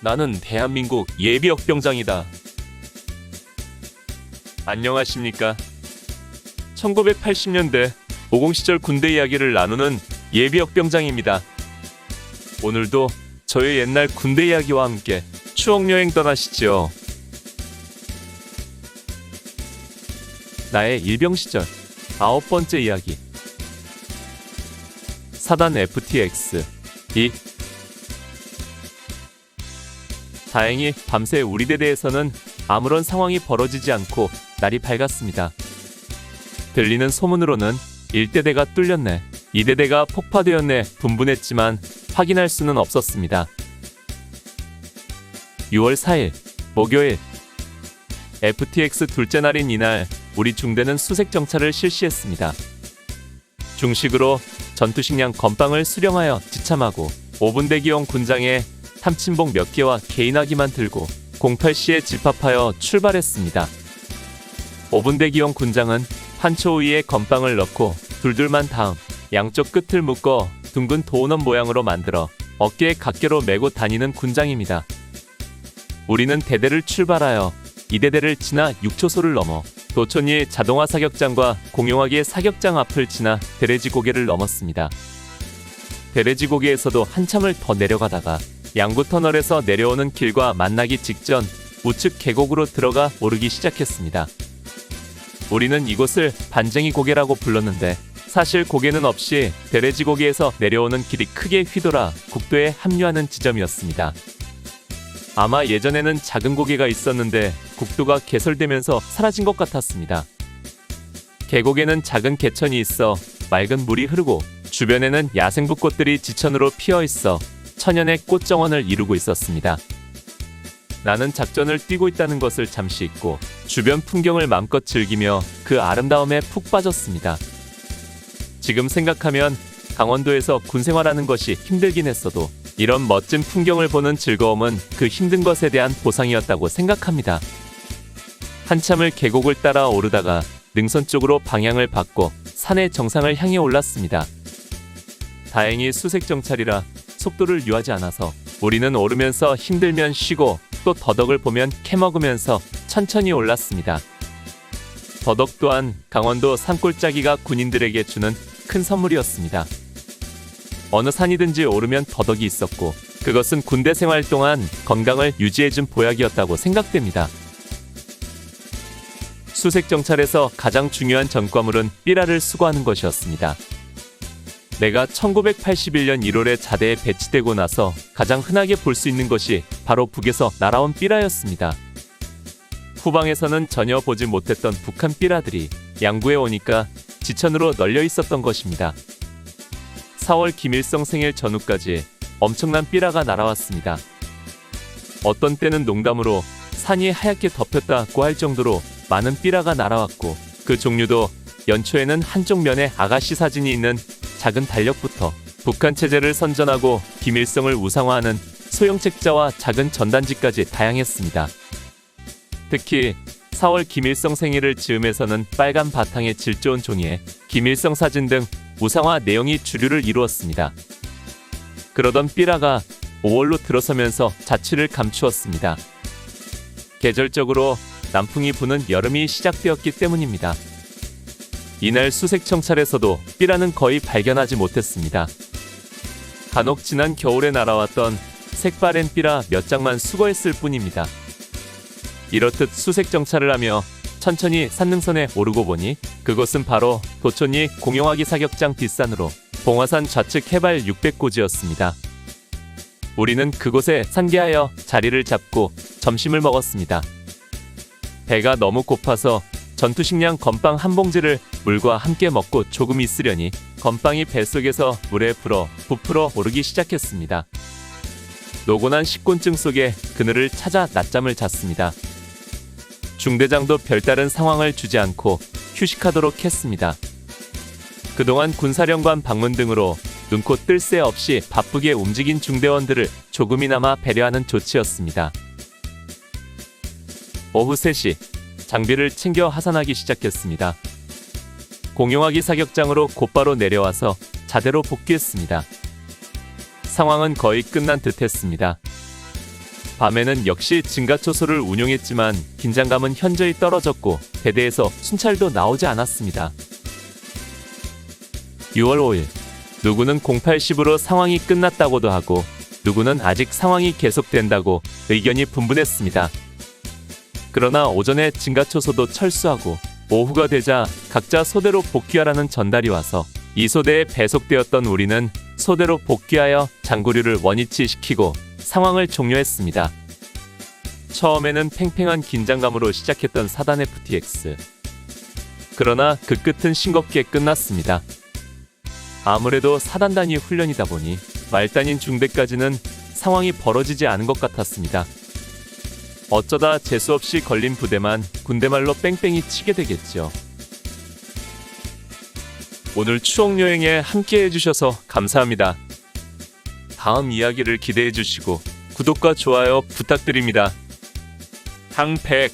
나는 대한민국 예비역병장이다. 안녕하십니까. 1980년대 50 시절 군대 이야기를 나누는 예비역병장입니다. 오늘도 저의 옛날 군대 이야기와 함께 추억여행 떠나시죠. 나의 일병 시절 9번째 이야기. 사단 FTX 2. 다행히 밤새 우리 대대에서는 아무런 상황이 벌어지지 않고 날이 밝았습니다. 들리는 소문으로는 1대대가 뚫렸네, 2대대가 폭파되었네 분분했지만 확인할 수는 없었습니다. 6월 4일 목요일, FTX 둘째 날인 이날 우리 중대는 수색 정찰을 실시했습니다. 중식으로 전투식량 건빵을 수령하여 지참하고 5분 대기용 군장에 탐침복 몇 개와 개인화기만 들고 08시에 집합하여 출발했습니다. 5분 대기용 군장은 판초 위에 건빵을 넣고 둘둘만 다음 양쪽 끝을 묶어 둥근 도넛 모양으로 만들어 어깨에 각개로 메고 다니는 군장입니다. 우리는 대대를 출발하여 2대대를 지나 6초소를 넘어 도촌리 자동화 사격장과 공용화기의 사격장 앞을 지나 대레지 고개를 넘었습니다. 대레지 고개에서도 한참을 더 내려가다가 양구 터널에서 내려오는 길과 만나기 직전 우측 계곡으로 들어가 오르기 시작했습니다. 우리는 이곳을 반쟁이 고개라고 불렀는데 사실 고개는 없이 대레지 고개에서 내려오는 길이 크게 휘돌아 국도에 합류하는 지점이었습니다. 아마 예전에는 작은 고개가 있었는데 국도가 개설되면서 사라진 것 같았습니다. 계곡에는 작은 개천이 있어 맑은 물이 흐르고 주변에는 야생불꽃들이 지천으로 피어 있어 천연의 꽃정원을 이루고 있었습니다. 나는 작전을 뛰고 있다는 것을 잠시 잊고 주변 풍경을 마음껏 즐기며 그 아름다움에 푹 빠졌습니다. 지금 생각하면 강원도에서 군생활하는 것이 힘들긴 했어도 이런 멋진 풍경을 보는 즐거움은 그 힘든 것에 대한 보상이었다고 생각합니다. 한참을 계곡을 따라 오르다가 능선 쪽으로 방향을 바꿔 산의 정상을 향해 올랐습니다. 다행히 수색 정찰이라 속도를 유하지 않아서 우리는 오르면서 힘들면 쉬고 또 더덕을 보면 캐먹으면서 천천히 올랐습니다. 더덕 또한 강원도 산골짜기가 군인들에게 주는 큰 선물이었습니다. 어느 산이든지 오르면 더덕이 있었고 그것은 군대 생활 동안 건강을 유지해준 보약이었다고 생각됩니다. 수색 정찰에서 가장 중요한 전과물은 삐라를 수거하는 것이었습니다. 내가 1981년 1월에 자대에 배치되고 나서 가장 흔하게 볼 수 있는 것이 바로 북에서 날아온 삐라였습니다. 후방에서는 전혀 보지 못했던 북한 삐라들이 양구에 오니까 지천으로 널려 있었던 것입니다. 4월 김일성 생일 전후까지 엄청난 삐라가 날아왔습니다. 어떤 때는 농담으로 산이 하얗게 덮였다고 할 정도로 많은 삐라가 날아왔고 그 종류도 연초에는 한쪽 면에 아가씨 사진이 있는 작은 달력부터 북한 체제를 선전하고 김일성을 우상화하는 소형 책자와 작은 전단지까지 다양했습니다. 특히 4월 김일성 생일을 즈음해서는 빨간 바탕에 질 좋은 종이에 김일성 사진 등 우상화 내용이 주류를 이루었습니다. 그러던 삐라가 5월로 들어서면서 자취를 감추었습니다. 계절적으로 남풍이 부는 여름이 시작되었기 때문입니다. 이날 수색 정찰에서도 삐라는 거의 발견하지 못했습니다. 간혹 지난 겨울에 날아왔던 색바랜 삐라 몇 장만 수거했을 뿐입니다. 이렇듯 수색 정찰을 하며 천천히 산능선에 오르고 보니 그곳은 바로 도촌리 공용화기 사격장 뒷산으로 봉화산 좌측 해발 600고지였습니다. 우리는 그곳에 상계하여 자리를 잡고 점심을 먹었습니다. 배가 너무 고파서 전투식량 건빵 한 봉지를 물과 함께 먹고 조금 있으려니 건빵이 뱃속에서 물에 불어 부풀어 오르기 시작했습니다. 노곤한 식곤증 속에 그늘을 찾아 낮잠을 잤습니다. 중대장도 별다른 상황을 주지 않고 휴식하도록 했습니다. 그동안 군사령관 방문 등으로 눈코 뜰 새 없이 바쁘게 움직인 중대원들을 조금이나마 배려하는 조치였습니다. 오후 3시 장비를 챙겨 하산하기 시작했습니다. 공용화기 사격장으로 곧바로 내려와서 자대로 복귀했습니다. 상황은 거의 끝난 듯 했습니다. 밤에는 역시 증가초소를 운용했지만 긴장감은 현저히 떨어졌고 대대에서 순찰도 나오지 않았습니다. 6월 5일 누구는 0810으로 상황이 끝났다고도 하고 누구는 아직 상황이 계속된다고 의견이 분분했습니다. 그러나 오전에 증가초소도 철수하고 오후가 되자 각자 소대로 복귀하라는 전달이 와서 이 소대에 배속되었던 우리는 소대로 복귀하여 장구류를 원위치시키고 상황을 종료했습니다. 처음에는 팽팽한 긴장감으로 시작했던 사단 FTX. 그러나 그 끝은 싱겁게 끝났습니다. 아무래도 사단 단위 훈련이다 보니 말단인 중대까지는 상황이 벌어지지 않은 것 같았습니다. 어쩌다 재수없이 걸린 부대만 군대말로 뺑뺑이 치게 되겠죠. 오늘 추억여행에 함께 해주셔서 감사합니다. 다음 이야기를 기대해 주시고 구독과 좋아요 부탁드립니다. 강백